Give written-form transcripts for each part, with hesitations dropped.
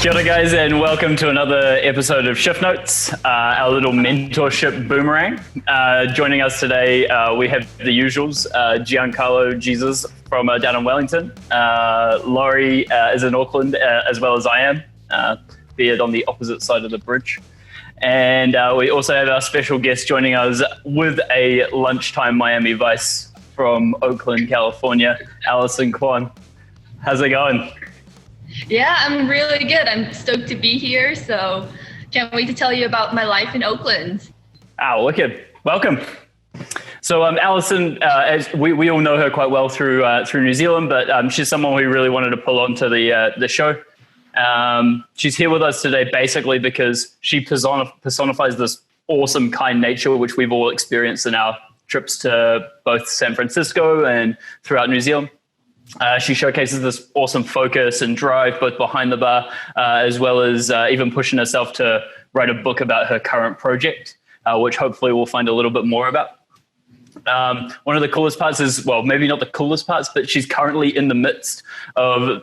Kia ora guys, and welcome to another episode of Shift Notes, our little mentorship boomerang. Joining us today, we have the usuals, Giancarlo Jesus from down in Wellington. Laurie is in Auckland, as well as I am, be it on the opposite side of the bridge. And we also have our special guest joining us with a lunchtime Miami Vice from Oakland, California, Alison Kwan. How's it going? Yeah, I'm really good. I'm stoked to be here, so can't wait to tell you about my life in Oakland. Wicked. Welcome. So Alison, as we all know her quite well through New Zealand, but she's someone we really wanted to pull onto the show. She's here with us today basically because she personifies this awesome, kind nature which we've all experienced in our trips to both San Francisco and throughout New Zealand. She showcases this awesome focus and drive both behind the bar, as well as even pushing herself to write a book about her current project, which hopefully we'll find a little bit more about. One of the coolest parts is, well, maybe not the coolest parts, but she's currently in the midst of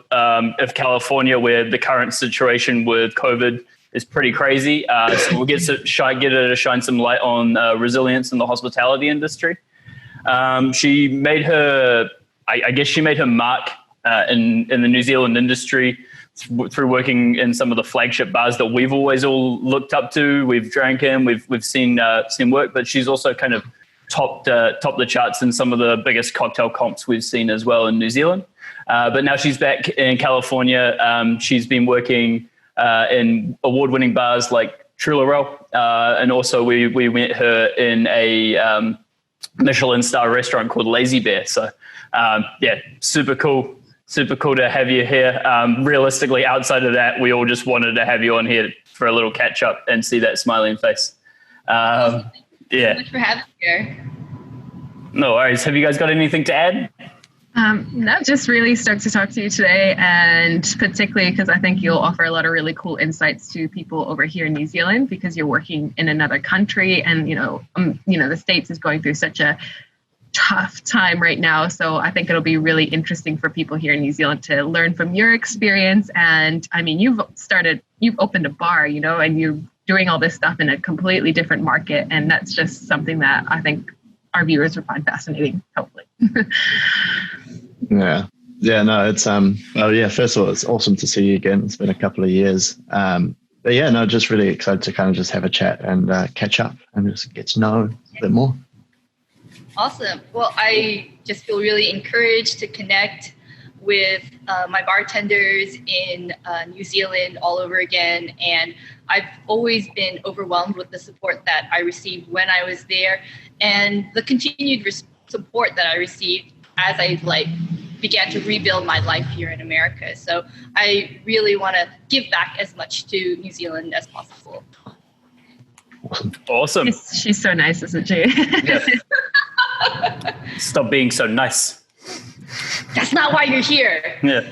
California, where the current situation with COVID is pretty crazy. So we'll get her to shine some light on resilience in the hospitality industry. She made her mark in the New Zealand industry through working in some of the flagship bars that we've always all looked up to. We've drank in, we've seen work, but she's also kind of topped the charts in some of the biggest cocktail comps we've seen as well in New Zealand. But now she's back in California. She's been working in award-winning bars like True Laurel, and also we met her in a Michelin star restaurant called Lazy Bear. So super cool to have you here. Realistically, outside of that, we all just wanted to have you on here for a little catch up and see that smiling face. Thank you so much for having me here. No worries. Have you guys got anything to add? No, just really stoked to talk to you today, and particularly because I think you'll offer a lot of really cool insights to people over here in New Zealand because you're working in another country, and the States is going through such a tough time right now. So I think it'll be really interesting for people here in New Zealand to learn from your experience. And I mean, you've opened a bar, and you're doing all this stuff in a completely different market, and that's just something that I think our viewers will find fascinating, hopefully. No, it's first of all, it's awesome to see you again. It's been a couple of years. Just really excited to kind of just have a chat and catch up and just get to know a bit more. Awesome. Well, I just feel really encouraged to connect with my bartenders in New Zealand all over again. And I've always been overwhelmed with the support that I received when I was there and the continued support that I received as I began to rebuild my life here in America. So I really want to give back as much to New Zealand as possible. Awesome. She's so nice, isn't she? Yeah. Stop being so nice. That's not why you're here. Yeah.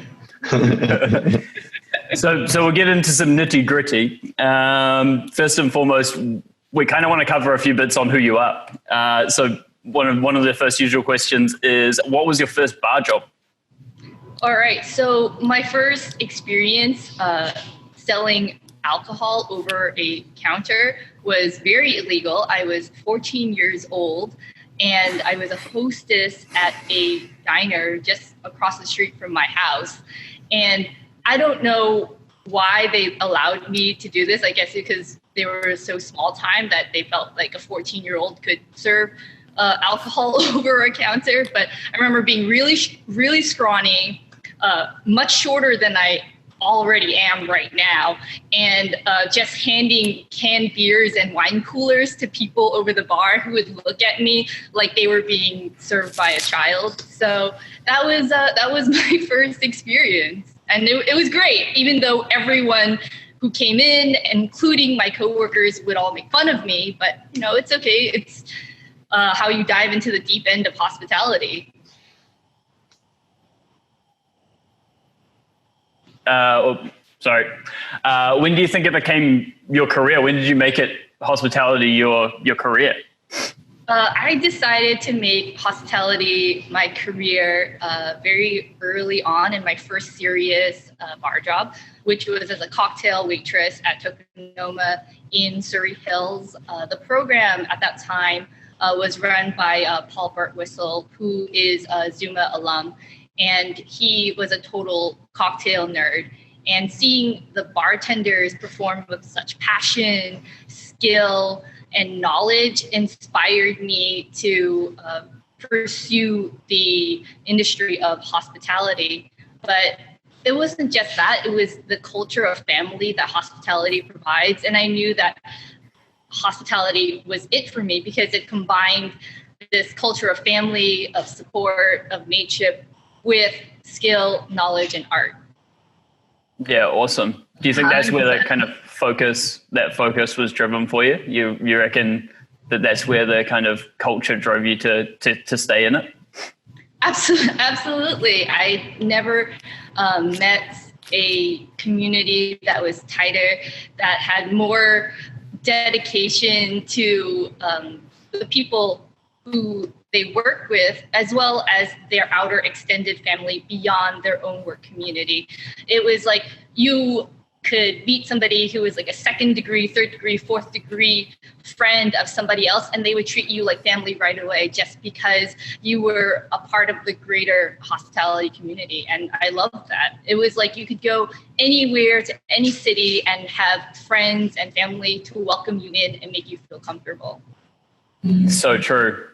So we'll get into some nitty gritty. First and foremost, we kind of want to cover a few bits on who you are. So one of the first usual questions is, what was your first bar job? All right. So my first experience selling alcohol over a counter was very illegal. I was 14 years old, and I was a hostess at a diner just across the street from my house. And I don't know why they allowed me to do this. I guess because they were so small time that they felt like a 14-year-old could serve alcohol over a counter. But I remember being really, really scrawny, much shorter than I already am right now, and just handing canned beers and wine coolers to people over the bar who would look at me like they were being served by a child. So that was my first experience, and it was great, even though everyone who came in, including my coworkers, would all make fun of me. But it's okay. It's how you dive into the deep end of hospitality. When do you think it became your career? When did you make it hospitality your career? I decided to make hospitality my career very early on in my first serious bar job, which was as a cocktail waitress at Tokonoma in Surrey Hills. The program at that time was run by Paul Burtwhistle, who is a Zuma alum, and he was a total cocktail nerd. And seeing the bartenders perform with such passion, skill, and knowledge inspired me to pursue the industry of hospitality. But it wasn't just that, it was the culture of family that hospitality provides. And I knew that hospitality was it for me because it combined this culture of family, of support, of mateship with skill, knowledge, and art. Yeah, awesome. Do you think that's where that kind of focus was driven for you? You reckon that's where the kind of culture drove you to stay in it? Absolutely. I never met a community that was tighter, that had more dedication to the people who they work with, as well as their outer extended family beyond their own work community. It was like you could meet somebody who was like a second degree, third degree, fourth degree friend of somebody else, and they would treat you like family right away just because you were a part of the greater hospitality community. And I loved that. It was like you could go anywhere to any city and have friends and family to welcome you in and make you feel comfortable. So true.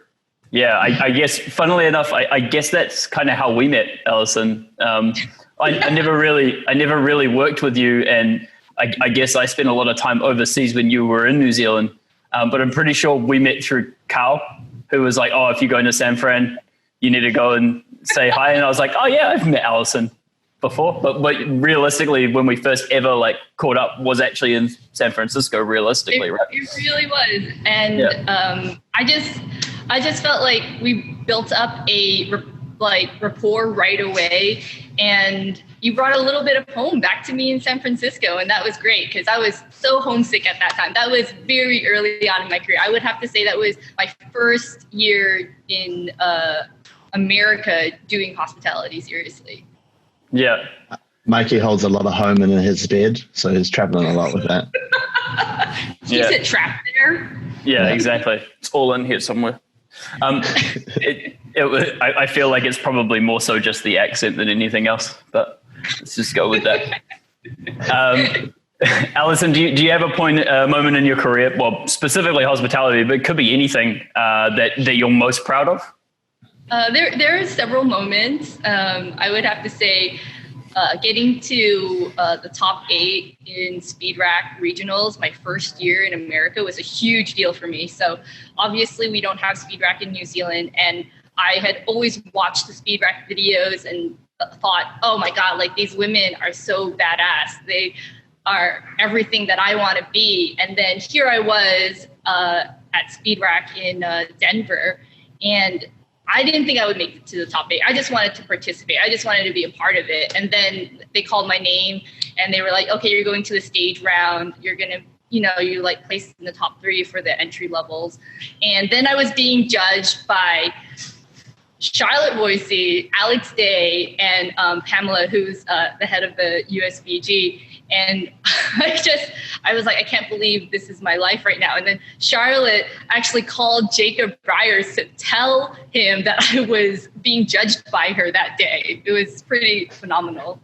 Yeah, I guess, funnily enough, I guess that's kind of how we met, Alison. I never really worked with you, and I guess I spent a lot of time overseas when you were in New Zealand. But I'm pretty sure we met through Carl, who was like, "Oh, if you're going to San Fran, you need to go and say hi." And I was like, "Oh yeah, I've met Alison before." But realistically, when we first ever like caught up was actually in San Francisco. Realistically, right? It really was, and yeah. I just felt like we built up a rapport right away, and you brought a little bit of home back to me in San Francisco, and that was great because I was so homesick at that time. That was very early on in my career. I would have to say that was my first year in America doing hospitality seriously. Yeah. Mikey holds a lot of home in his bed, so he's traveling a lot with that. Keeps it trapped there. Yeah, exactly. It's all in here somewhere. I feel like it's probably more so just the accent than anything else, but let's just go with that. Alison, do you have a moment in your career, well, specifically hospitality, but it could be anything that you're most proud of? There are several moments. I would have to say getting to the top 8 in Speed Rack regionals my first year in America was a huge deal for me. So obviously we don't have Speed Rack in New Zealand, and I had always watched the Speed Rack videos and thought, oh my God, like these women are so badass. They are everything that I want to be. And then here I was at Speed Rack in Denver, and I didn't think I would make it to the top 8. I just wanted to participate. I just wanted to be a part of it. And then they called my name and they were like, okay, you're going to the stage round. You're going to, you like placed in the top 3 for the entry levels. And then I was being judged by Charlotte Boise, Alex Day, and Pamela, who's the head of the USBG. And I was like, I can't believe this is my life right now. And then Charlotte actually called Jacob Byers to tell him that I was being judged by her that day. It was pretty phenomenal.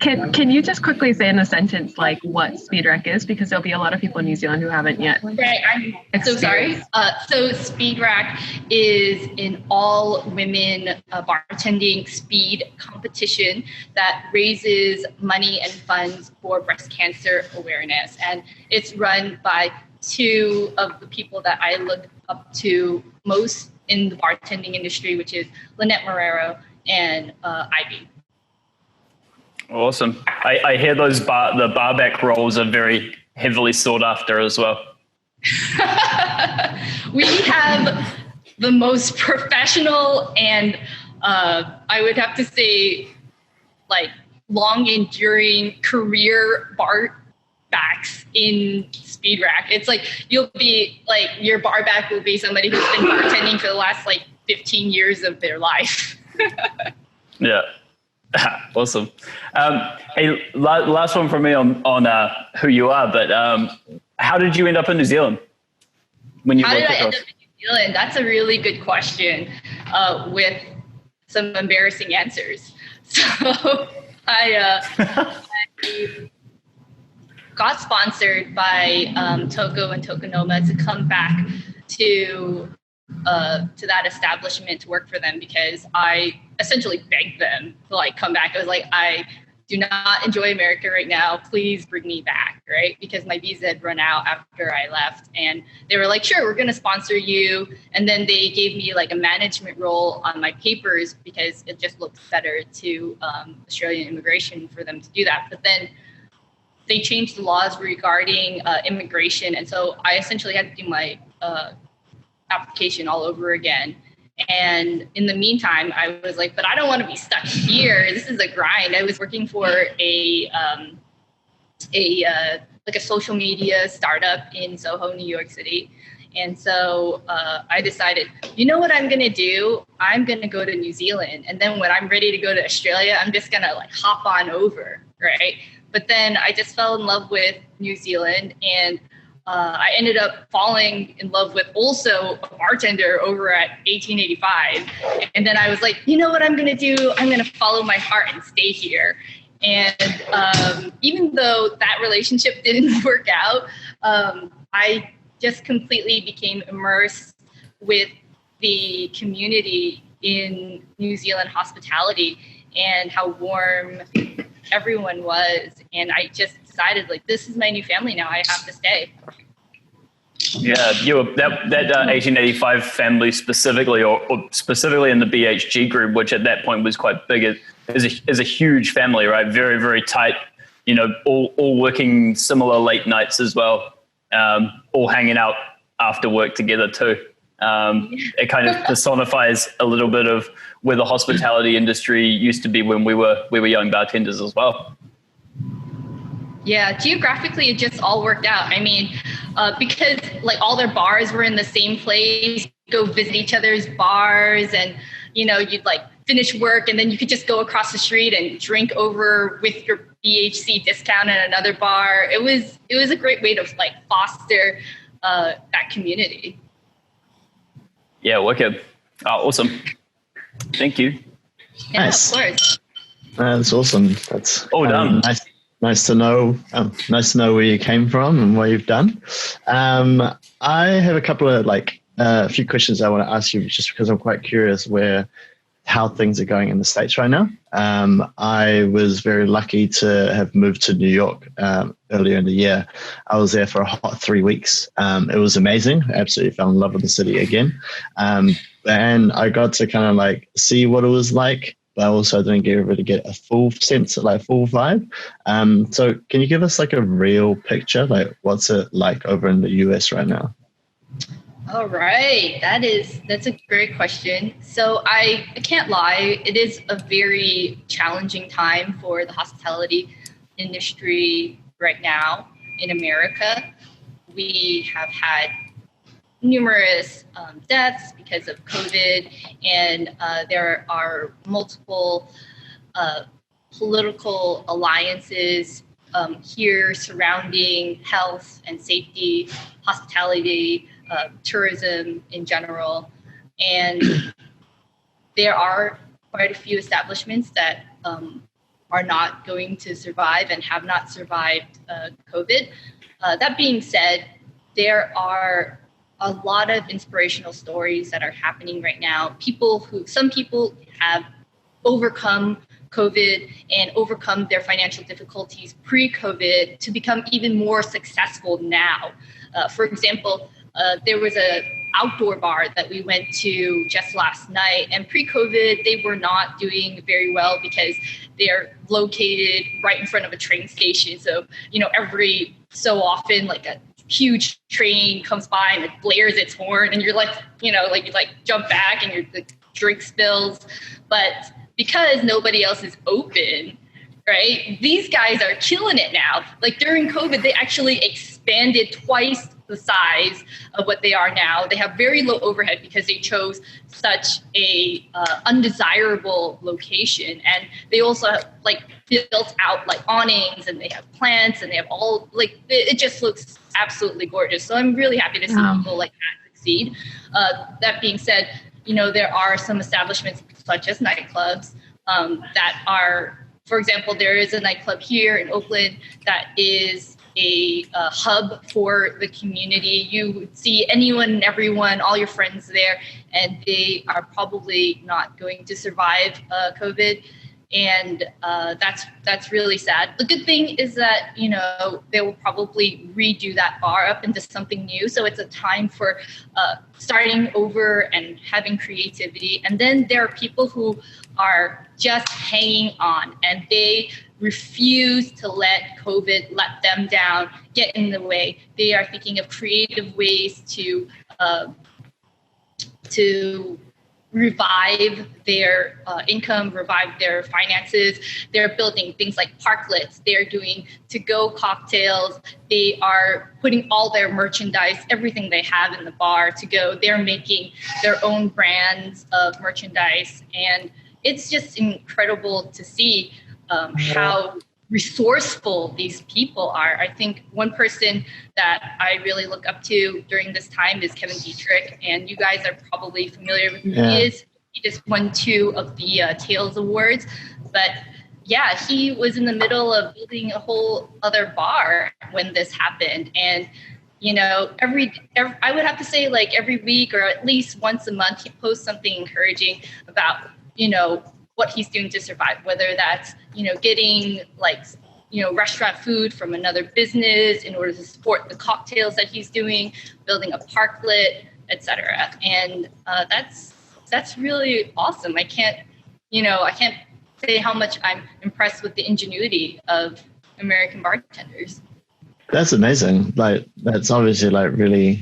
Can you just quickly say in a sentence like what Speed Rack is? Because there'll be a lot of people in New Zealand who haven't yet. Right, I'm so sorry. So Speed Rack is an all-women bartending speed competition that raises money and funds for breast cancer awareness. And it's run by 2 of the people that I look up to most in the bartending industry, which is Lynette Marrero and Ivy. Awesome. I hear the barback rolls are very heavily sought after as well. We have the most professional and I would have to say like long enduring career backs in speed rack. It's like you'll be like your bar back will be somebody who's been bartending for the last like 15 years of their life. Yeah. Awesome. Hey, last one from me on who you are, but how did you end up in New Zealand? How did I end up in New Zealand? That's a really good question with some embarrassing answers. So I got sponsored by Toko and Tokonoma to come back to that establishment to work for them because I essentially begged them to like come back. I was like, I do not enjoy America right now. Please bring me back, right? Because my visa had run out after I left. And they were like, sure, we're going to sponsor you. And then they gave me like a management role on my papers because it just looked better to Australian immigration for them to do that. But then they changed the laws regarding immigration. And so I essentially had to do my application all over again. And in the meantime, I was like, but I don't want to be stuck here. This is a grind. I was working for a social media startup in Soho, New York City. And so I decided, you know what I'm going to do? I'm going to go to New Zealand. And then when I'm ready to go to Australia, I'm just going to like hop on over, right? But then I just fell in love with New Zealand, and I ended up falling in love with also a bartender over at 1885. And then I was like, you know what I'm going to do? I'm going to follow my heart and stay here. And even though that relationship didn't work out, I just completely became immersed with the community in New Zealand hospitality and how warm everyone was. And I just decided, like, this is my new family now. I have to stay. Yeah, you were that 1885 family specifically, or specifically in the BHG group, which at that point was quite big, is a huge family, right? Very, very tight. You know, all working similar late nights as well. All hanging out after work together too. It kind of personifies a little bit of where the hospitality industry used to be when we were young bartenders as well. Yeah, geographically, it just all worked out. I mean, because like all their bars were in the same place, go visit each other's bars, and you know, you'd like finish work and then you could just go across the street and drink over with your BHC discount at another bar. It was a great way to like foster that community. Yeah, wicked. Oh, awesome. Thank you. Yeah, Nice. Of course. That's awesome. That's all done. Nice to know. Nice to know where you came from and what you've done. I have a couple of a few questions I want to ask you, just because I'm quite curious how things are going in the States right now. I was very lucky to have moved to New York earlier in the year. I was there for a hot 3 weeks. It was amazing. I absolutely fell in love with the city again. And I got to kind of see what it was like, but I also didn't really get a full sense, full vibe. So can you give us a real picture? What's it like over in the US right now? All right, that's a great question. So I can't lie, it is a very challenging time for the hospitality industry right now in America. We have had numerous deaths because of COVID, and there are multiple political alliances here surrounding health and safety, hospitality, tourism in general. And there are quite a few establishments that are not going to survive and have not survived COVID. That being said, there are a lot of inspirational stories that are happening right now. Some people have overcome COVID and overcome their financial difficulties pre-COVID to become even more successful now. For example, there was an outdoor bar that we went to just last night, and pre-COVID, they were not doing very well because they're located right in front of a train station. So, every so often, a huge train comes by and it blares its horn, and you're you jump back and the drink spills. But because nobody else is open, right? These guys are killing it now. Like during COVID, they actually expanded twice the size of what they are now. They have very low overhead because they chose such a undesirable location, and they also have, like, built out like awnings, and they have plants, and they have all, like, it just looks absolutely gorgeous. So I'm really happy to see people like that succeed. That being said, you know, there are some establishments such as nightclubs that are, for example, there is a nightclub here in Oakland that is a hub for the community. You would see anyone and everyone, all your friends there, and they are probably not going to survive COVID. And that's really sad. The good thing is that, you know, they will probably redo that bar up into something new. So it's a time for starting over and having creativity. And then there are people who are just hanging on, and they refuse to let COVID let them down, get in the way. They are thinking of creative ways to revive their income, revive their finances. They're building things like parklets. They're doing to-go cocktails. They are putting all their merchandise, everything they have in the bar to go. They're making their own brands of merchandise. And it's just incredible to see how resourceful these people are. I think one person that I really look up to during this time is Kevin Dietrich, and you guys are probably familiar with who he is. He just won 2 of the Tales Awards, but yeah, he was in the middle of building a whole other bar when this happened. And you know, every I would have to say, like, every week or at least once a month, he posts something encouraging about, you know, what he's doing to survive, whether that's, you know, getting, like, you know, restaurant food from another business in order to support the cocktails that he's doing, building a parklet, etc. And that's really awesome. I can't say how much I'm impressed with the ingenuity of American bartenders. That's amazing. Like, that's obviously like really,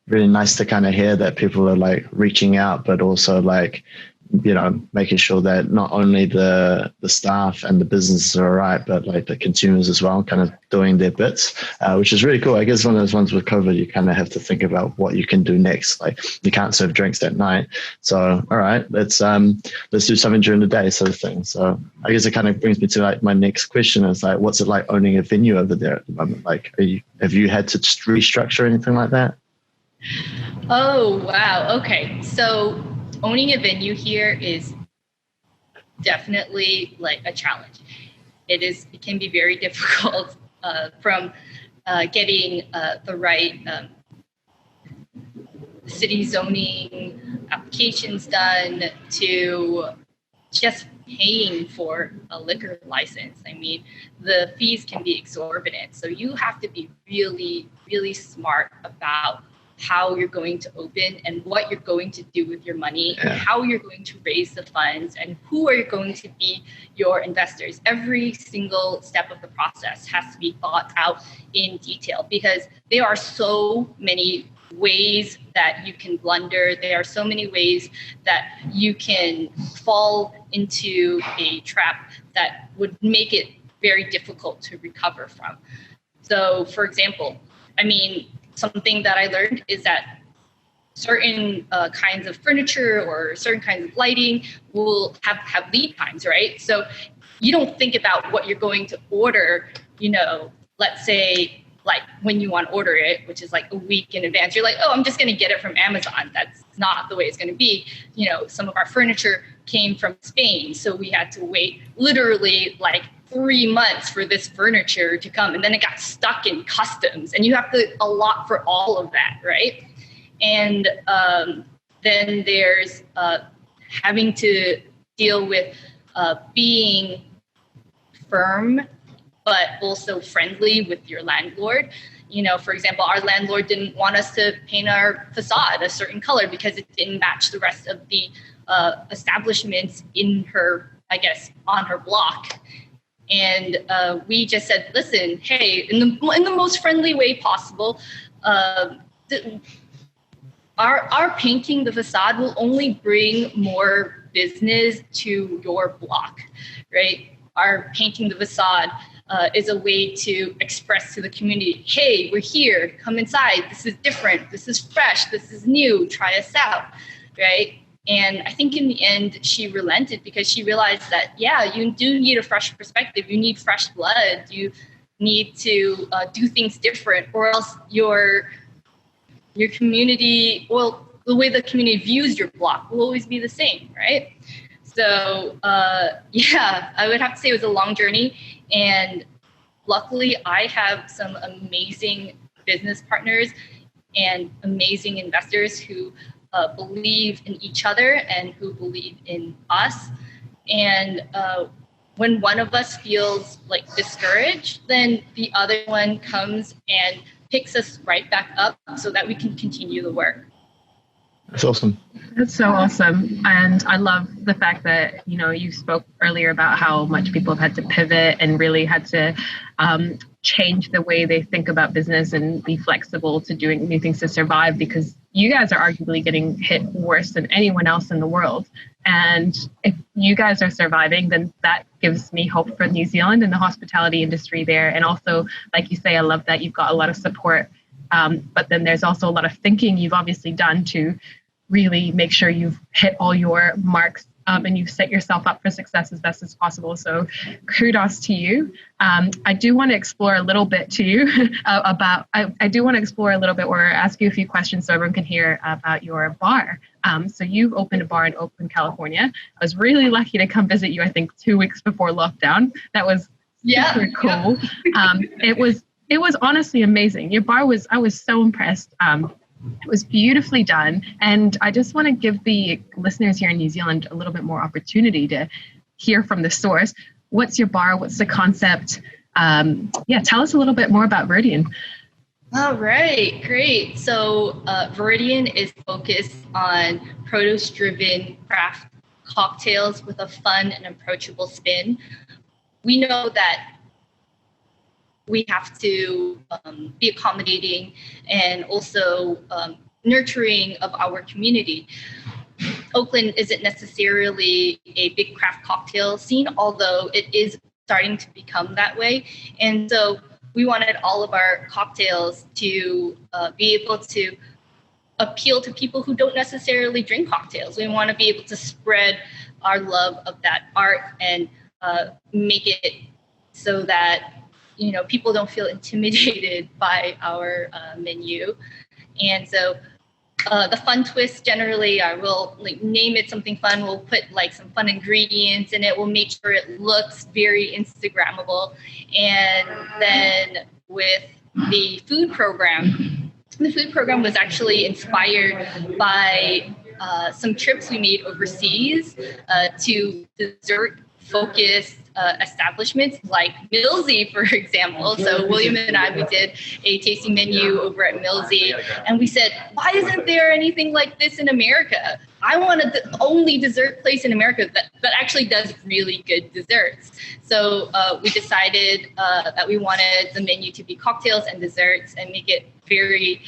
really nice to kind of hear that people are like reaching out, but also like, you know, making sure that not only the staff and the businesses are all right, but like the consumers as well, kind of doing their bits, which is really cool. I guess one of those ones with COVID, you kind of have to think about what you can do next. Like, you can't serve drinks at night. So, all right, let's do something during the day, sort of thing. So I guess it kind of brings me to like my next question is like, what's it like owning a venue over there at the moment? Like, have you had to restructure anything like that? Oh, wow. Okay. So owning a venue here is definitely like a challenge. It can be very difficult from getting the right city zoning applications done to just paying for a liquor license. I mean, the fees can be exorbitant. So you have to be really, really smart about how you're going to open and what you're going to do with your money, and how you're going to raise the funds, and who are going to be your investors. Every single step of the process has to be thought out in detail, because there are so many ways that you can blunder. There are so many ways that you can fall into a trap that would make it very difficult to recover from. So, for example, I mean, something that I learned is that certain kinds of furniture or certain kinds of lighting will have lead times, right? So you don't think about what you're going to order, you know, let's say like when you want to order it, which is like a week in advance. You're like, oh, I'm just going to get it from Amazon. That's not the way it's going to be. You know, some of our furniture came from Spain, so we had to wait literally like 3 months for this furniture to come, and then it got stuck in customs, and you have to allot for all of that, right? And then there's having to deal with being firm but also friendly with your landlord. You know, for example, our landlord didn't want us to paint our facade a certain color because it didn't match the rest of the establishments in her, I guess, on her block. And we just said, listen, hey, in the most friendly way possible, our painting the facade will only bring more business to your block, right? our painting the facade is a way to express to the community, hey, we're here, come inside, this is different, this is fresh, this is new, try us out, right? And I think in the end, she relented because she realized that, yeah, you do need a fresh perspective, you need fresh blood, you need to do things different, or else your community, well, the way the community views your block will always be the same, right? So yeah, I would have to say it was a long journey. And luckily, I have some amazing business partners and amazing investors who believe in each other and who believe in us. And when one of us feels like discouraged, then the other one comes and picks us right back up so that we can continue the work. That's awesome. That's so awesome. And I love the fact that, you spoke earlier about how much people have had to pivot and really had to change the way they think about business and be flexible to doing new things to survive, because you guys are arguably getting hit worse than anyone else in the world. And if you guys are surviving, then that gives me hope for New Zealand and the hospitality industry there. And also, like you say, I love that you've got a lot of support. But then there's also a lot of thinking you've obviously done to really make sure you've hit all your marks and you've set yourself up for success as best as possible. So kudos to you. I do want to explore a little bit to you I do want to explore a little bit or ask you a few questions so everyone can hear about your bar. So you've opened a bar in Oakland, California. I was really lucky to come visit you, I think 2 weeks before lockdown. That was super cool. Yeah. It was honestly amazing. Your bar I was so impressed. It was beautifully done. And I just want to give the listeners here in New Zealand a little bit more opportunity to hear from the source. What's your bar? What's the concept? Tell us a little bit more about Viridian. All right, great. So Viridian is focused on produce-driven craft cocktails with a fun and approachable spin. We know that we have to be accommodating and also nurturing of our community. Oakland isn't necessarily a big craft cocktail scene, although it is starting to become that way. And so we wanted all of our cocktails to be able to appeal to people who don't necessarily drink cocktails. We want to be able to spread our love of that art and make it so that people don't feel intimidated by our menu. And so the fun twist, generally, I will name it something fun. We'll put some fun ingredients in it. We'll make sure it looks very Instagrammable. And then with the food program was actually inspired by some trips we made overseas to dessert-focused establishments like Millsy, for example. So William and I, we did a tasting menu over at Millsy, and we said, why isn't there anything like this in America? I wanted the only dessert place in America that actually does really good desserts. So we decided that we wanted the menu to be cocktails and desserts and make it very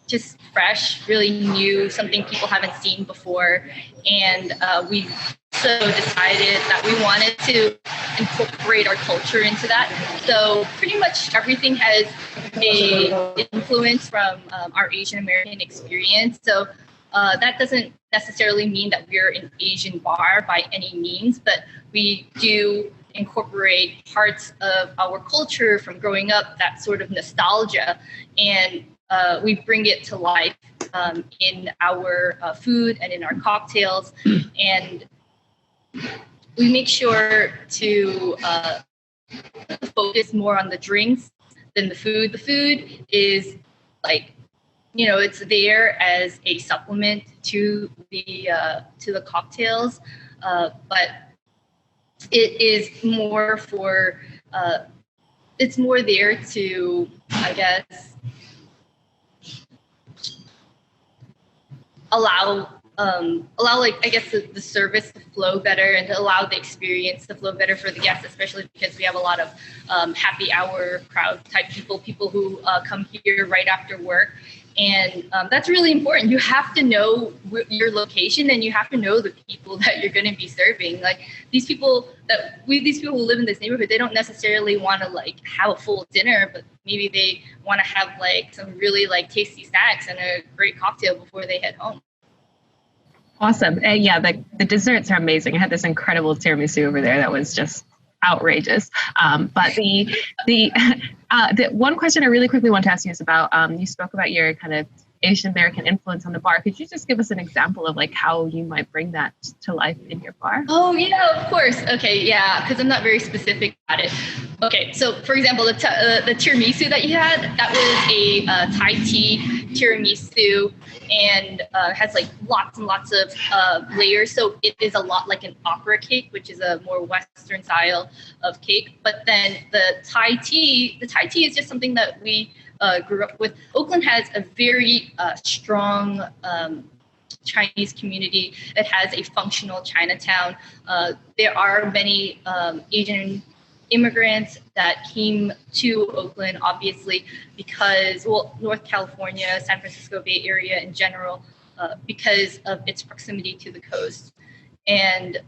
just fresh, really new, something people haven't seen before. And we also decided that we wanted to incorporate our culture into that. So pretty much everything has an influence from our Asian American experience. So that doesn't necessarily mean that we're an Asian bar by any means, but we do incorporate parts of our culture from growing up, that sort of nostalgia, and we bring it to life in our food and in our cocktails. And we make sure to focus more on the drinks than the food. The food is it's there as a supplement to the cocktails, but it is more for it's more there to, I guess, allow the service to flow better and to allow the experience to flow better for the guests, especially because we have a lot of happy hour crowd type people who come here right after work. And that's really important. You have to know your location, and you have to know the people that you're going to be serving. Like these people who live in this neighborhood, they don't necessarily want to like have a full dinner, but maybe they want to have like some really like tasty snacks and a great cocktail before they head home. Awesome. And yeah, the desserts are amazing. I had this incredible tiramisu over there that was just outrageous. But the one question I really quickly want to ask you is about, you spoke about your kind of Asian American influence on the bar. Could you just give us an example of like how you might bring that to life in your bar? Oh yeah, of course. Okay, yeah, because I'm not very specific about it. Okay, so for example, the tiramisu that you had, that was a Thai tea tiramisu, and has like lots and lots of layers. So it is a lot like an opera cake, which is a more Western style of cake. But then the Thai tea is just something that we grew up with. Oakland has a very strong Chinese community. It has a functional Chinatown. There are many Asian immigrants that came to Oakland, obviously, because, well, North California, San Francisco Bay Area in general, because of its proximity to the coast. And,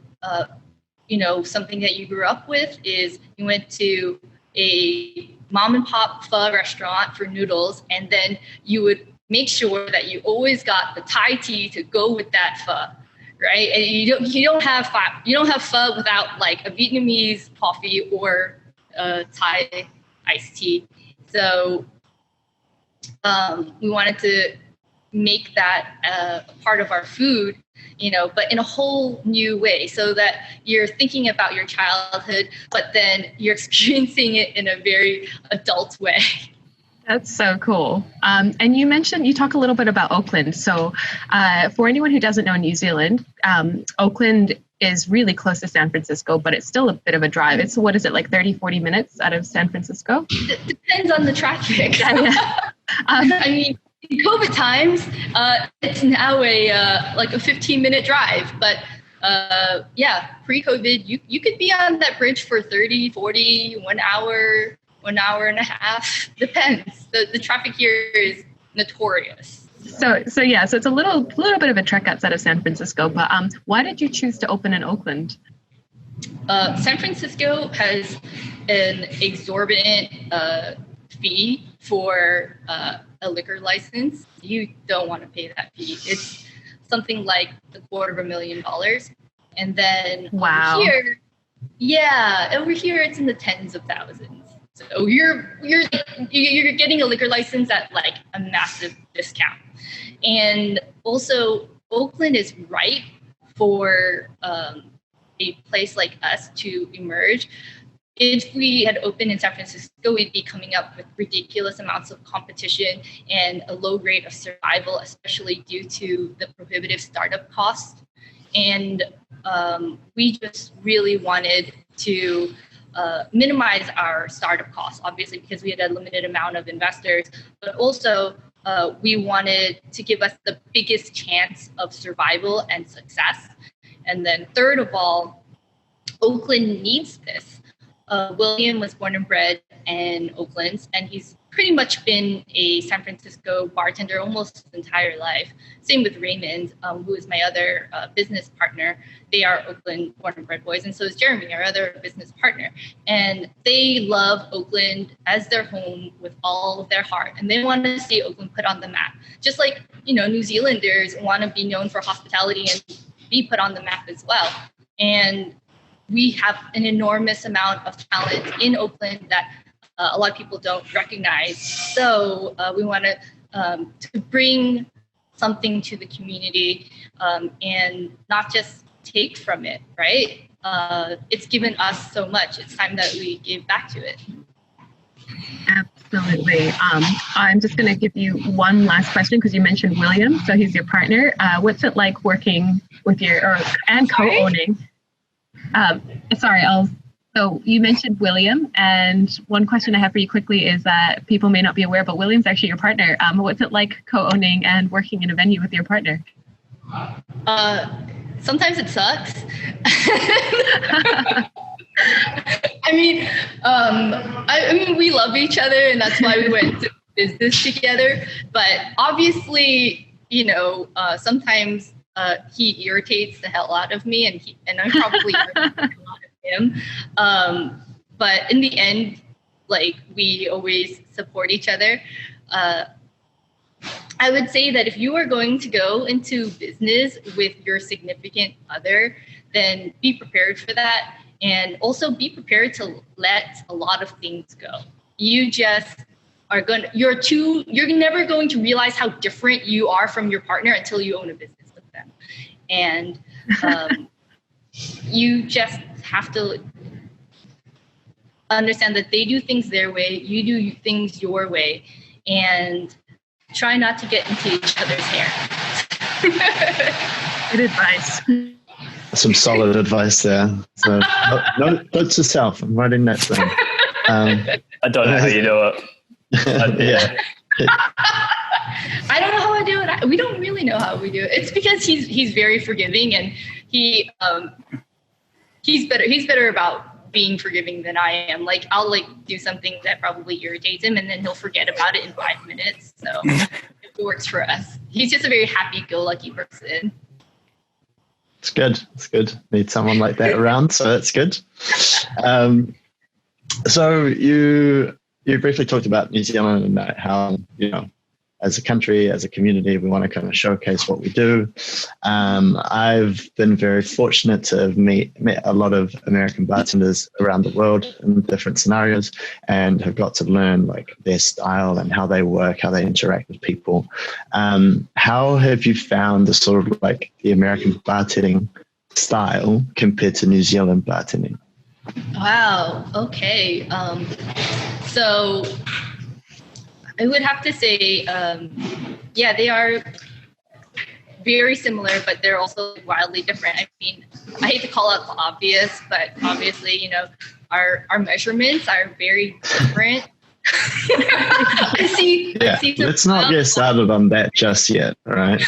something that you grew up with is you went to a mom and pop pho restaurant for noodles, and then you would make sure that you always got the Thai tea to go with that pho. Right, and you don't have pho without like a Vietnamese coffee or Thai iced tea. So we wanted to make that a part of our food, but in a whole new way, so that you're thinking about your childhood, but then you're experiencing it in a very adult way. That's so cool. And you talk a little bit about Oakland. So for anyone who doesn't know New Zealand, Oakland is really close to San Francisco, but it's still a bit of a drive. It's, what is it, like 30, 40 minutes out of San Francisco? It depends on the traffic. Yeah. I mean, in COVID times, it's now a 15-minute drive. But pre-COVID, you could be on that bridge for 30, 40, 1 hour, 1 hour and a half, depends. The traffic here is notorious. So it's a little bit of a trek outside of San Francisco, but why did you choose to open in Oakland? San Francisco has an exorbitant fee for a liquor license. You don't want to pay that fee. It's something like $250,000. And then wow. over here it's in the tens of thousands. So you're getting a liquor license at like a massive discount. And also Oakland is ripe for a place like us to emerge. If we had opened in San Francisco, we'd be coming up with ridiculous amounts of competition and a low rate of survival, especially due to the prohibitive startup costs. And we just really wanted to minimize our startup costs, obviously, because we had a limited amount of investors, but also we wanted to give us the biggest chance of survival and success. And then third of all, Oakland needs this. William was born and bred in Oakland, and he's pretty much been a San Francisco bartender almost his entire life. Same with Raymond, who is my other business partner. They are Oakland born and bred boys, and so is Jeremy, our other business partner. And they love Oakland as their home with all of their heart, and they want to see Oakland put on the map. Just like, New Zealanders want to be known for hospitality and be put on the map as well. And we have an enormous amount of talent in Oakland that a lot of people don't recognize. So we want to bring something to the community and not just take from it, right? It's given us so much. It's time that we give back to it. Absolutely. I'm just going to give you one last question because you mentioned William. So he's your partner. What's it like working with and co-owning? So you mentioned William, and one question I have for you quickly is that people may not be aware, but William's actually your partner. What's it like co-owning and working in a venue with your partner? Sometimes it sucks. I mean, we love each other, and that's why we went to business together. But obviously, sometimes he irritates the hell out of me, and I'm probably irritating a lot of him. But in the end, like, we always support each other. I would say that if you are going to go into business with your significant other, then be prepared for that. And also be prepared to let a lot of things go. You just you're never going to realize how different you are from your partner until you own a business with them. And you just have to understand that they do things their way, you do things your way, and try not to get into each other's hair. Good advice. Some solid advice there. So, note to self. I'm writing that down. I don't know how you do it. Yeah. I don't know how I do it. We don't really know how we do it. It's because he's very forgiving, and he's better about being forgiving than I am. Like, I'll do something that probably irritates him, and then he'll forget about it in 5 minutes. So it works for us. He's just a very happy-go-lucky person. It's good. It's good. Need someone like that around, so that's good. So you briefly talked about New Zealand and how, as a country, as a community, we want to kind of showcase what we do. I've been very fortunate to have met a lot of American bartenders around the world in different scenarios, and have got to learn like their style and how they work, how they interact with people. How have you found the sort of like the American bartending style compared to New Zealand bartending? Wow. Okay. So I would have to say, they are very similar, but they're also wildly different. I mean, I hate to call out the obvious, but obviously, our measurements are very different. I see. Let's not get started on that just yet, all right?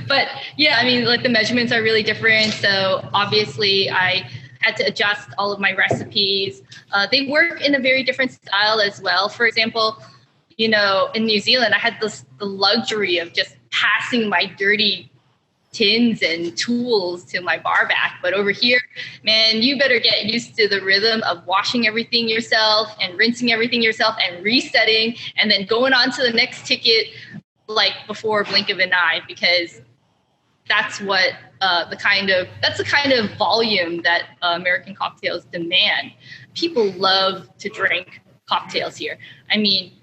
But yeah, I mean, like, the measurements are really different. So obviously, I had to adjust all of my recipes. They work in a very different style as well. For example, in New Zealand, I had the luxury of just passing my dirty tins and tools to my bar back. But over here, man, you better get used to the rhythm of washing everything yourself and rinsing everything yourself and resetting and then going on to the next ticket like before a blink of an eye, because that's what the kind of volume that American cocktails demand. People love to drink cocktails here. I mean,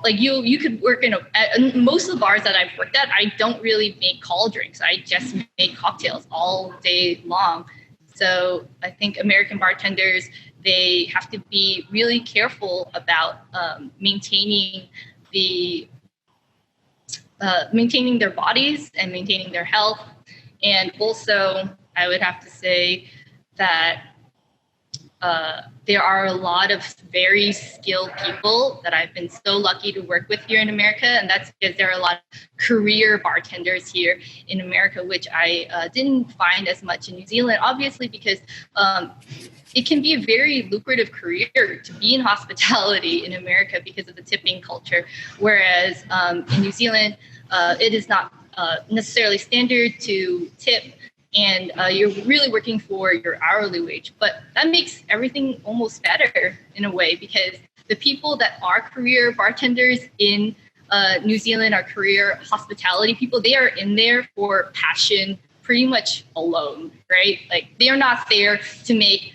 like, you could work at most of the bars that I've worked at, I don't really make call drinks. I just make cocktails all day long. So I think American bartenders, they have to be really careful about maintaining their bodies and maintaining their health. And also, I would have to say that there are a lot of very skilled people that I've been so lucky to work with here in America. And that's because there are a lot of career bartenders here in America, which I didn't find as much in New Zealand, obviously, because it can be a very lucrative career to be in hospitality in America because of the tipping culture. Whereas in New Zealand, it is not necessarily standard to tip, and you're really working for your hourly wage. But that makes everything almost better in a way, because the people that are career bartenders in New Zealand are career hospitality people. They are in there for passion pretty much alone, right? Like, they are not there to make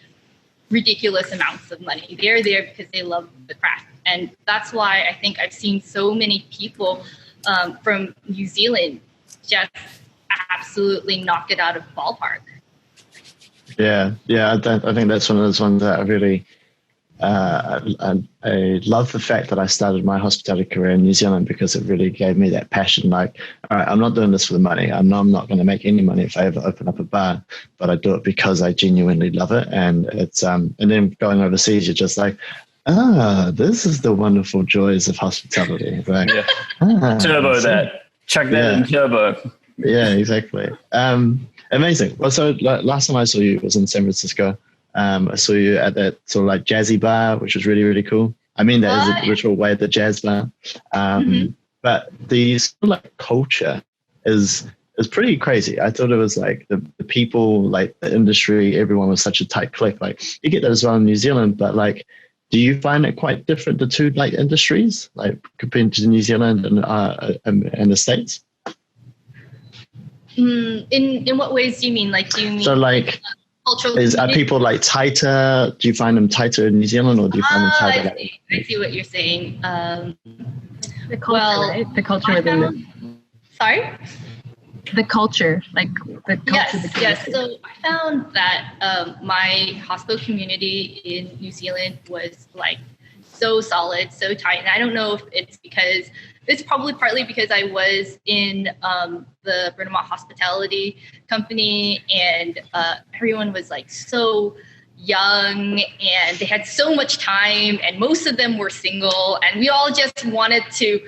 ridiculous amounts of money. They're there because they love the craft. And that's why I think I've seen so many people from New Zealand just absolutely knock it out of the ballpark. Yeah. I think that's one of those ones that I really, I love the fact that I started my hospitality career in New Zealand, because it really gave me that passion. Like, all right, I'm not doing this for the money. I know I'm not going to make any money if I ever open up a bar, but I do it because I genuinely love it. And it's, and then going overseas, you're just like, this is the wonderful joys of hospitality. Like, turbo that. Chuck that in turbo. Yeah, exactly. Amazing. Well, so last time I saw you was in San Francisco. I saw you at that sort of like jazzy bar, which was really, really cool. I mean that as a literal way, the jazz bar. But the sort of like culture is pretty crazy. I thought it was like the people, like the industry, everyone was such a tight clique. Like you get that as well in New Zealand, but like, do you find it quite different, the two like industries, like compared to New Zealand and the States? In what ways do you mean? Like, do you mean so like cultural? Are people like tighter? Do you find them tighter in New Zealand, or do you find them tighter? I see what you're saying. The culture, right? The culture within Sorry? The culture, like the culture. Yes. So I found that my hospital community in New Zealand was like so solid, so tight. And I don't know if it's probably partly because I was in the Brunamont hospitality company, and everyone was like so young and they had so much time, and most of them were single, and we all just wanted to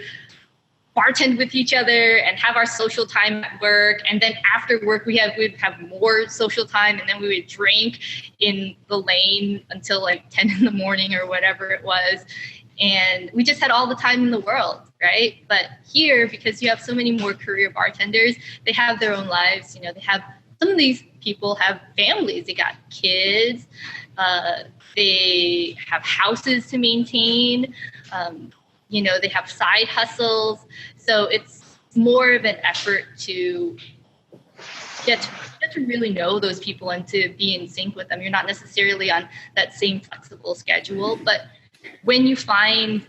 bartend with each other and have our social time at work. And then after work, we'd have more social time, and then we would drink in the lane until like 10 in the morning or whatever it was. And we just had all the time in the world, right? But here, because you have so many more career bartenders, they have their own lives. You know, some of these people have families, they got kids, they have houses to maintain, they have side hustles. So it's more of an effort to get to really know those people and to be in sync with them. You're not necessarily on that same flexible schedule, but when you find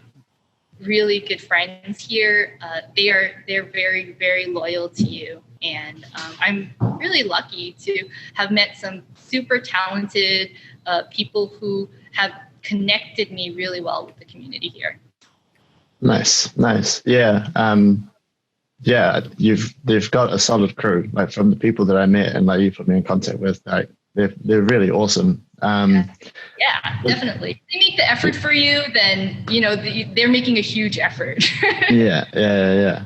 really good friends here, they're very, very loyal to you. And I'm really lucky to have met some super talented people who have connected me really well with the community here. Nice. Yeah. They've got a solid crew, like from the people that I met and like you put me in contact with, like they're really awesome. Yeah, definitely. They make the effort for you, then, they're making a huge effort. Yeah.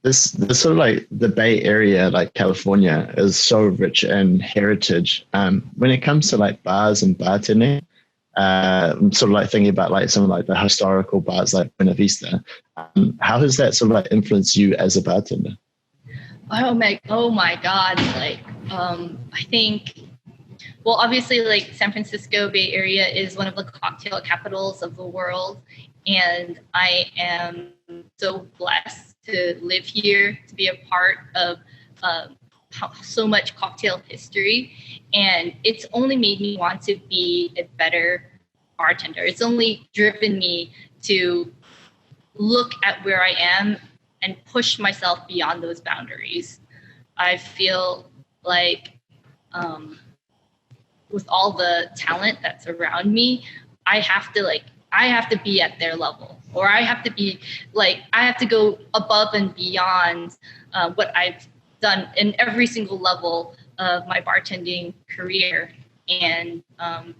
This sort of like the Bay Area, like California, is so rich in heritage. When it comes to like bars and bartending, I'm sort of like thinking about like some of like the historical bars like Buena Vista. How has that sort of like influenced you as a bartender? Oh my God. Like, I think, well, obviously like San Francisco Bay Area is one of the cocktail capitals of the world. And I am so blessed to live here, to be a part of so much cocktail history. And it's only made me want to be a better bartender. It's only driven me to look at where I am and push myself beyond those boundaries. I feel like with all the talent that's around me, I have to be at their level, or I have to go above and beyond what I've done in every single level of my bartending career, and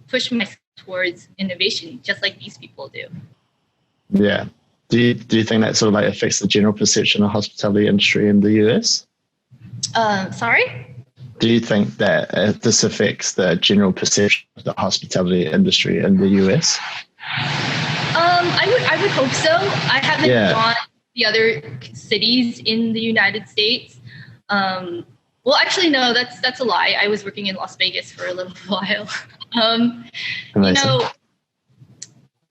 push myself towards innovation, just like these people do. Yeah. Do you think that sort of like affects the general perception of hospitality industry in the US? Sorry? Do you think that this affects the general perception of the hospitality industry in the US? I would hope so. I haven't gone to the other cities in the United States. Well, actually, no, that's a lie. I was working in Las Vegas for a little while.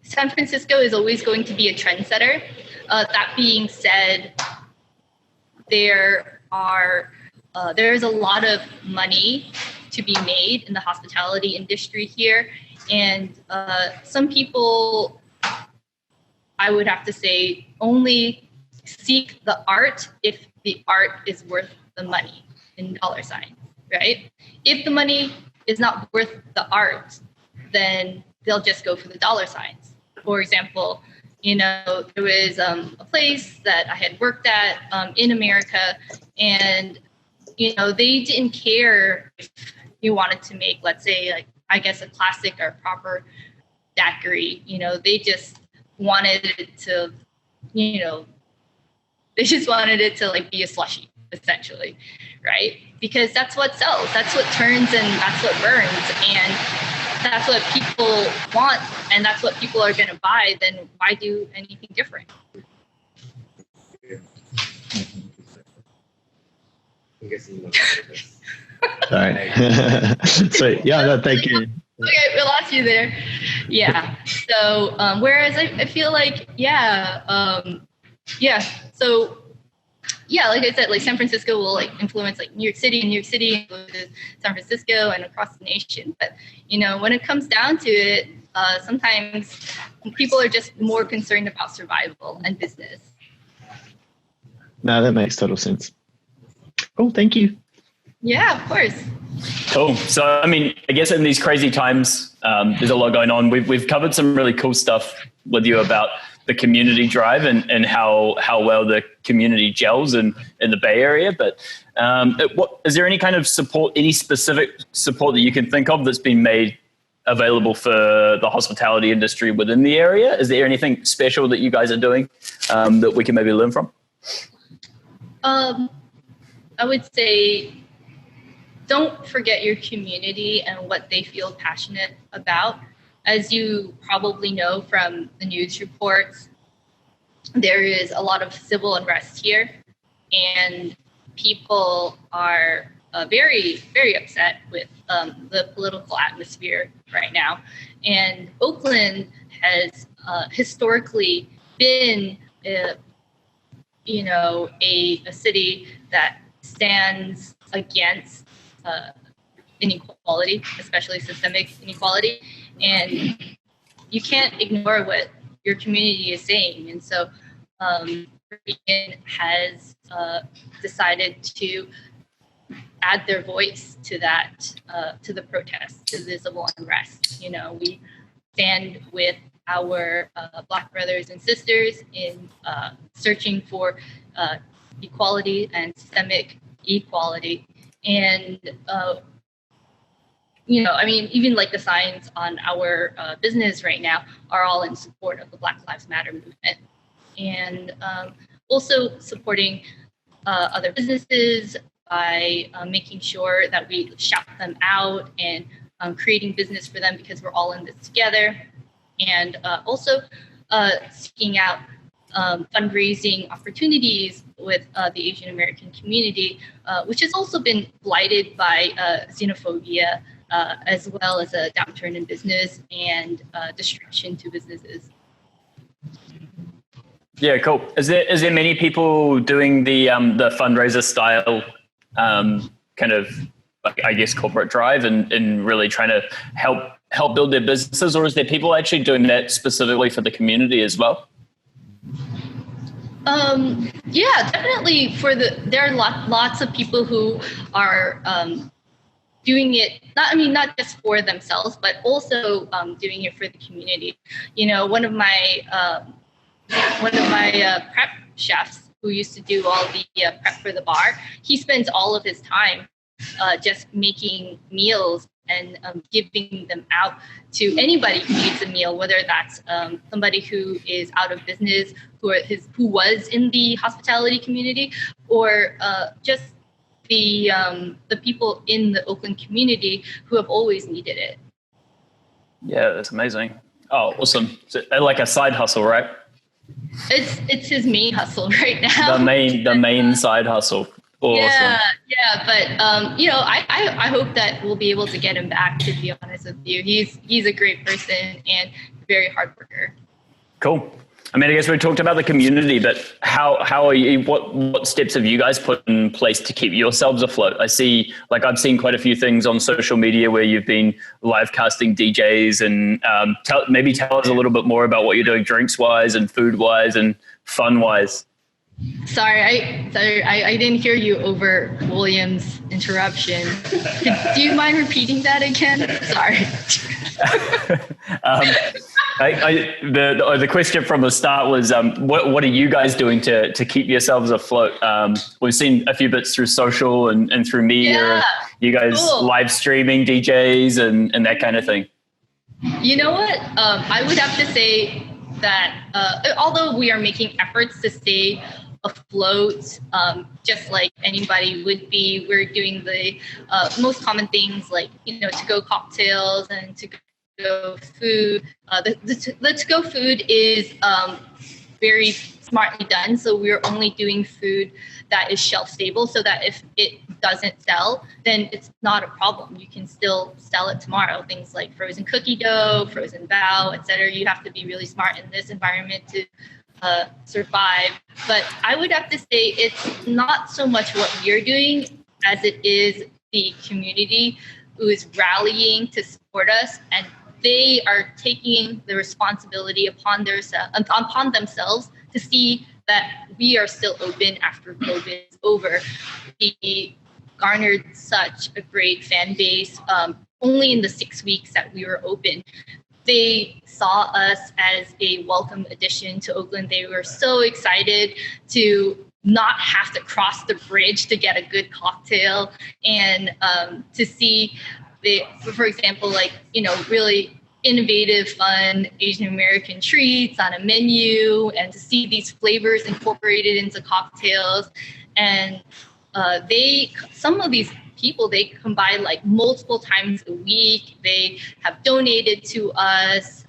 San Francisco is always going to be a trendsetter. That being said, there's a lot of money to be made in the hospitality industry here. And some people, I would have to say, only seek the art if the art is worth the money in dollar signs, right? If the money is not worth the art, then they'll just go for the dollar signs. For example, there was a place that I had worked at in America, and they didn't care if you wanted to make, let's say, like, I guess, a classic or proper daiquiri. They just wanted it to, like be a slushie, essentially, right? Because that's what sells, that's what turns, and that's what burns. And that's what people want and that's what people are going to buy, then why do anything different? Sorry. So yeah, no, thank you. Okay, we lost you there. Yeah. So whereas I feel like so yeah, like I said, like San Francisco will like influence like New York City, and New York City influences San Francisco and across the nation. But when it comes down to it, sometimes people are just more concerned about survival and business. No, that makes total sense. Cool, thank you. Yeah, of course. Cool. So, I mean, I guess in these crazy times, there's a lot going on. We've covered some really cool stuff with you about the community drive and how well the community gels in the Bay Area. But is there any kind of support, any specific support that you can think of that's been made available for the hospitality industry within the area? Is there anything special that you guys are doing that we can maybe learn from? I would say don't forget your community and what they feel passionate about. As you probably know from the news reports, there is a lot of civil unrest here, and people are very, very upset with the political atmosphere right now. And Oakland has historically been a city that stands against inequality, especially systemic inequality. And you can't ignore what your community is saying. And so Viridian has decided to add their voice to that, to the protest, to the civil unrest. We stand with our Black brothers and sisters in searching for equality and systemic equality. And even like the signs on our business right now are all in support of the Black Lives Matter movement. And also supporting other businesses by making sure that we shout them out and creating business for them because we're all in this together. And also seeking out fundraising opportunities with the Asian American community, which has also been blighted by xenophobia, as well as a downturn in business and destruction to businesses. Yeah, cool. Is there many people doing the fundraiser style kind of, I guess, corporate drive and really trying to help build their businesses, or is there people actually doing that specifically for the community as well? Yeah, definitely. There are lots of people who are doing it. Not just for themselves, but also doing it for the community. One of my prep chefs who used to do all the prep for the bar, he spends all of his time just making meals and giving them out to anybody who needs a meal, whether that's somebody who is out of business, who was in the hospitality community, or just the people in the Oakland community who have always needed it. Yeah, that's amazing. Oh, awesome. So, like a side hustle, right? It's his main hustle right now. The main side hustle. Awesome. Yeah, but I hope that we'll be able to get him back. To be honest with you, he's a great person and very hard worker. Cool. I guess we talked about the community, but how are you? What steps have you guys put in place to keep yourselves afloat? I've seen quite a few things on social media where you've been live casting DJs, and tell us a little bit more about what you're doing drinks wise and food wise and fun wise. Sorry, I didn't hear you over William's interruption. Do you mind repeating that again? Sorry. The question from the start was, what are you guys doing to keep yourselves afloat? We've seen a few bits through social and through media. Yeah, you guys cool. Live streaming DJs and that kind of thing. You know what? I would have to say that although we are making efforts to stay afloat, just like anybody would be, we're doing the most common things like to-go cocktails and to-go to-go food. The to-go food is very smartly done. So we're only doing food that is shelf stable, so that if it doesn't sell, then it's not a problem. You can still sell it tomorrow. Things like frozen cookie dough, frozen bao, etc. You have to be really smart in this environment to survive. But I would have to say it's not so much what we're doing as it is the community who is rallying to support us, and they are taking the responsibility upon themselves to see that we are still open after COVID is over. We garnered such a great fan base only in the 6 weeks that we were open. They saw us as a welcome addition to Oakland. They were so excited to not have to cross the bridge to get a good cocktail, and to see for example, like, really innovative, fun Asian American treats on a menu, and to see these flavors incorporated into cocktails. And some of these people, they come by like multiple times a week. They have donated to us.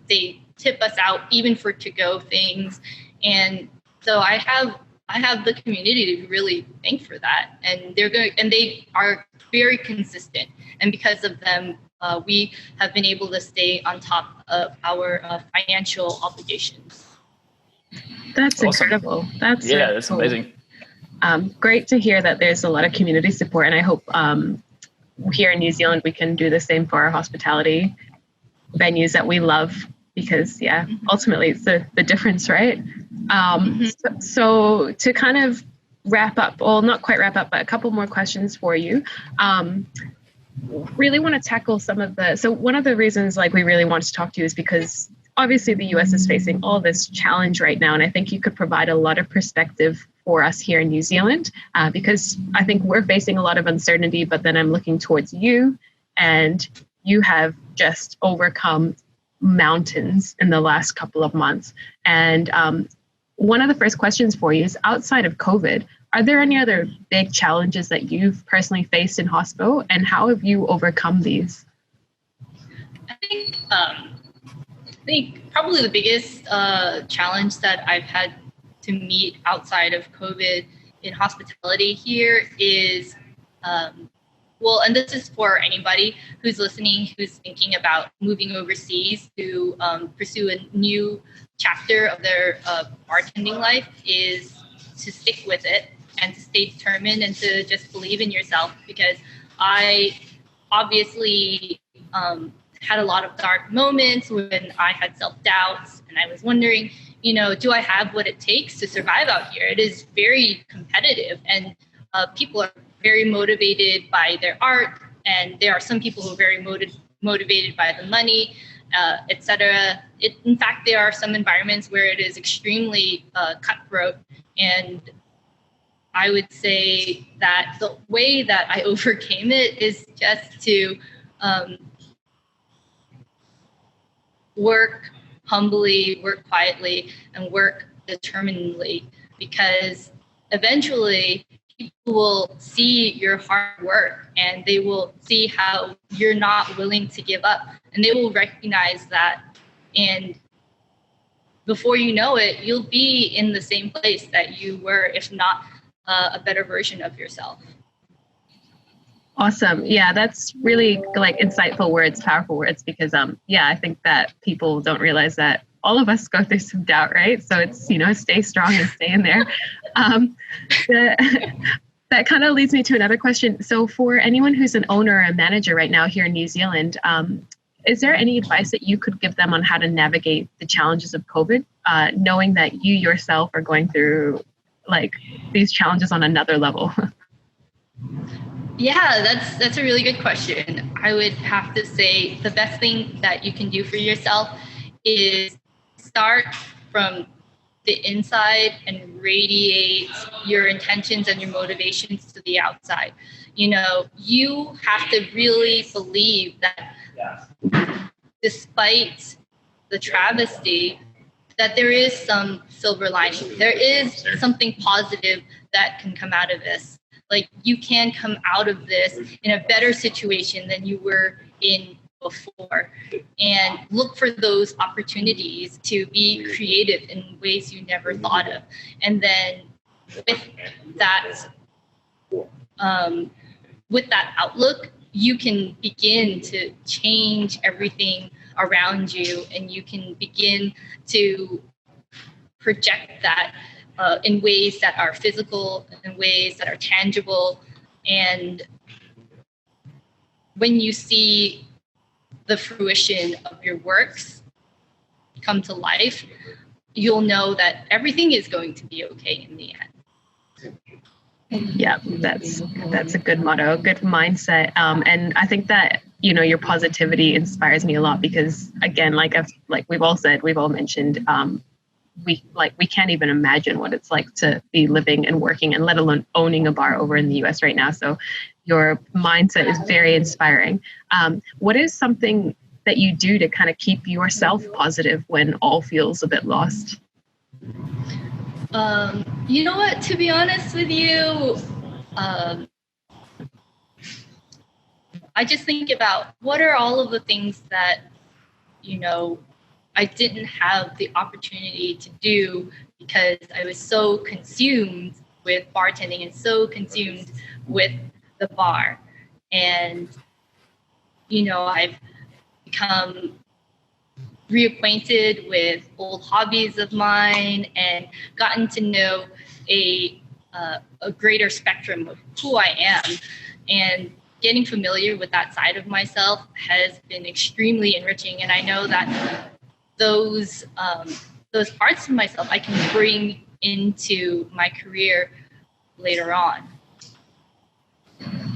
They tip us out even for to-go things. And so I have the community to really thank for that. And they are very consistent. And because of them, we have been able to stay on top of our financial obligations. That's awesome. Incredible. That's that's cool. Amazing. Great to hear that there's a lot of community support, and I hope here in New Zealand we can do the same for our hospitality venues that we love, because ultimately it's the difference, right? So to kind of wrap up, well, not quite wrap up, but a couple more questions for you. Really want to tackle one of the reasons we really want to talk to you is because obviously the US is facing all this challenge right now, and I think you could provide a lot of perspective for us here in New Zealand, because I think we're facing a lot of uncertainty, but then I'm looking towards you, and you have just overcome mountains in the last couple of months. And one of the first questions for you is, outside of COVID, are there any other big challenges that you've personally faced in hospo, and how have you overcome these? I think probably the biggest challenge that I've had to meet outside of COVID in hospitality here is, and this is for anybody who's listening, who's thinking about moving overseas to pursue a new chapter of their bartending life, is to stick with it and to stay determined and to just believe in yourself. Because I obviously had a lot of dark moments when I had self-doubts, and I was wondering, do I have what it takes to survive out here? It is very competitive, and people are very motivated by their art, and there are some people who are very motivated by the money, etc. In fact, there are some environments where it is extremely cutthroat, and I would say that the way that I overcame it is just to work humbly, work quietly, and work determinedly, because eventually people will see your hard work, and they will see how you're not willing to give up, and they will recognize that. And before you know it, you'll be in the same place that you were, if not a better version of yourself. Awesome. Yeah, that's really insightful words, powerful words, because I think that people don't realize that all of us go through some doubt, right? So it's, stay strong and stay in there. That kind of leads me to another question. So for anyone who's an owner or a manager right now here in New Zealand, is there any advice that you could give them on how to navigate the challenges of COVID, knowing that you yourself are going through these challenges on another level? Yeah, that's a really good question. I would have to say the best thing that you can do for yourself is start from the inside and radiate your intentions and your motivations to the outside. You have to really believe that despite the travesty, that there is some silver lining. There is something positive that can come out of this. You can come out of this in a better situation than you were in before, and look for those opportunities to be creative in ways you never thought of. And then with that outlook, you can begin to change everything around you, and you can begin to project that in ways that are physical, in ways that are tangible. And when you see the fruition of your works come to life, you'll know that everything is going to be okay in the end. Yeah, that's a good motto, good mindset. And I think that, your positivity inspires me a lot because, again, like we've all mentioned, we can't even imagine what it's like to be living and working, and let alone owning a bar over in the US right now. So your mindset is very inspiring. What is something that you do to kind of keep yourself positive when all feels a bit lost? You know what, to be honest with you, I just think about what are all of the things that, I didn't have the opportunity to do because I was so consumed with bartending and so consumed with the bar. And, I've become reacquainted with old hobbies of mine and gotten to know a greater spectrum of who I am. And getting familiar with that side of myself has been extremely enriching. And I know that those parts of myself I can bring into my career later on.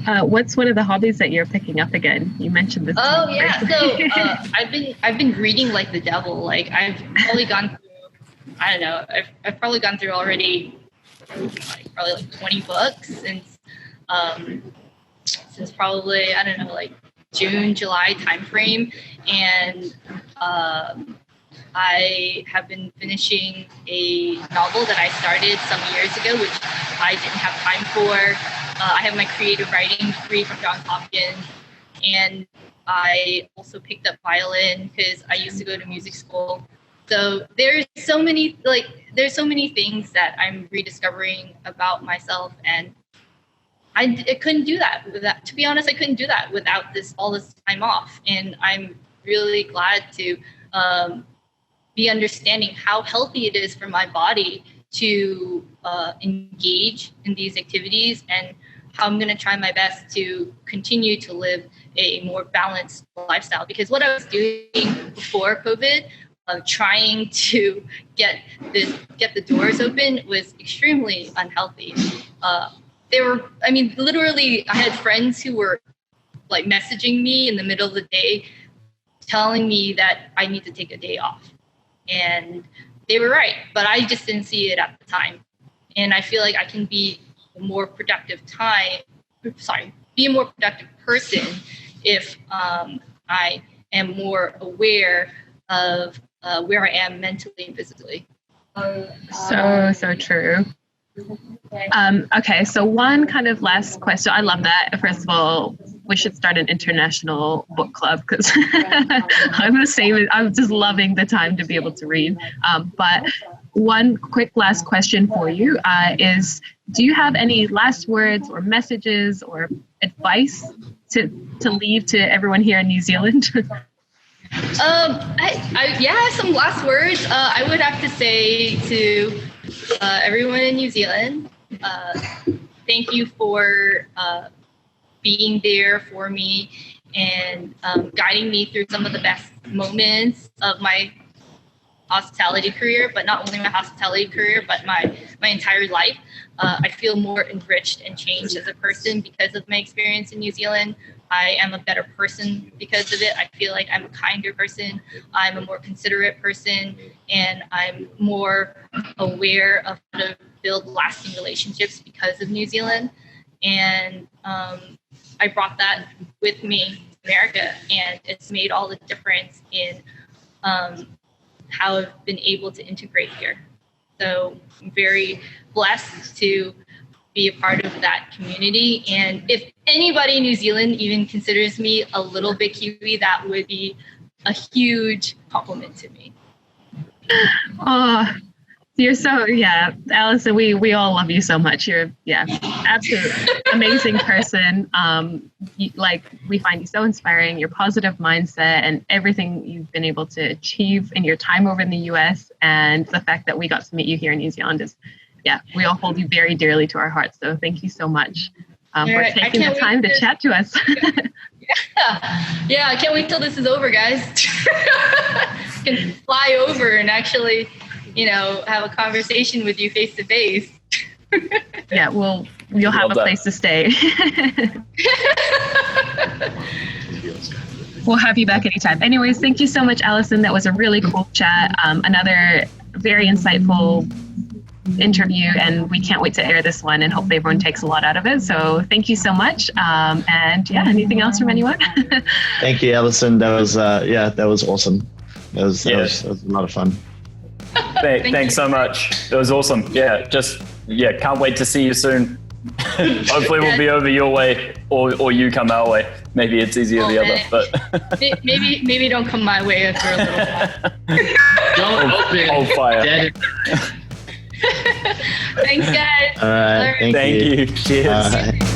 What's one of the hobbies that you're picking up again? You mentioned this. Oh yeah, so I've been reading like the devil. Like I've probably gone through, I don't know, I've probably gone through already probably 20 books since probably, I don't know, like June, July timeframe, and I have been finishing a novel that I started some years ago, which I didn't have time for. I have my creative writing degree from Johns Hopkins, and I also picked up violin because I used to go to music school. So there's so many things that I'm rediscovering about myself, and I couldn't do that without. To be honest, I couldn't do that without all this time off, and I'm really glad to be understanding how healthy it is for my body to engage in these activities, and how I'm going to try my best to continue to live a more balanced lifestyle. Because what I was doing before COVID, trying to get the doors open, was extremely unhealthy. Literally, I had friends who were like messaging me in the middle of the day, telling me that I need to take a day off. And they were right, but I just didn't see it at the time. And I feel like I can be a more productive person if I am more aware of where I am mentally and physically. So true. Okay, so one kind of last question. I love that. First of all, we should start an international book club because I'm the same. I'm just loving the time to be able to read. But one quick last question for you is, do you have any last words or messages or advice to leave to everyone here in New Zealand? I some last words. I would have to say to everyone in New Zealand, thank you for being there for me and guiding me through some of the best moments of my hospitality career, but not only my hospitality career, but my entire life. I feel more enriched and changed as a person because of my experience in New Zealand. I am a better person because of it. I feel like I'm a kinder person. I'm a more considerate person, and I'm more aware of how to build lasting relationships because of New Zealand. And I brought that with me to America, and it's made all the difference in how I've been able to integrate here. So I'm very blessed to be a part of that community. And if anybody in New Zealand even considers me a little bit Kiwi, that would be a huge compliment to me. Oh, you're so, Alison, we all love you so much. You're, absolute amazing person. We find you so inspiring, your positive mindset and everything you've been able to achieve in your time over in the US, and the fact that we got to meet you here in New Zealand is, we all hold you very dearly to our hearts. So thank you so much for taking the time to chat to us. I can't wait till this is over, guys. Can fly over and actually, have a conversation with you face to face. You'll have a place to stay. We'll have you back anytime. Anyways, thank you so much, Alison. That was a really cool chat. Another very insightful interview, and we can't wait to air this one and hope everyone takes a lot out of it. So thank you so much. Anything else from anyone? Thank you, Alison. That was that was awesome. That was a lot of fun. Thanks so much. It was awesome. Can't wait to see you soon. Hopefully we'll be over your way or you come our way. Maybe it's easier the other, but maybe don't come my way for a little while. Don't open. Hold fire. Thanks, guys. All right. Thank you. Cheers. Bye.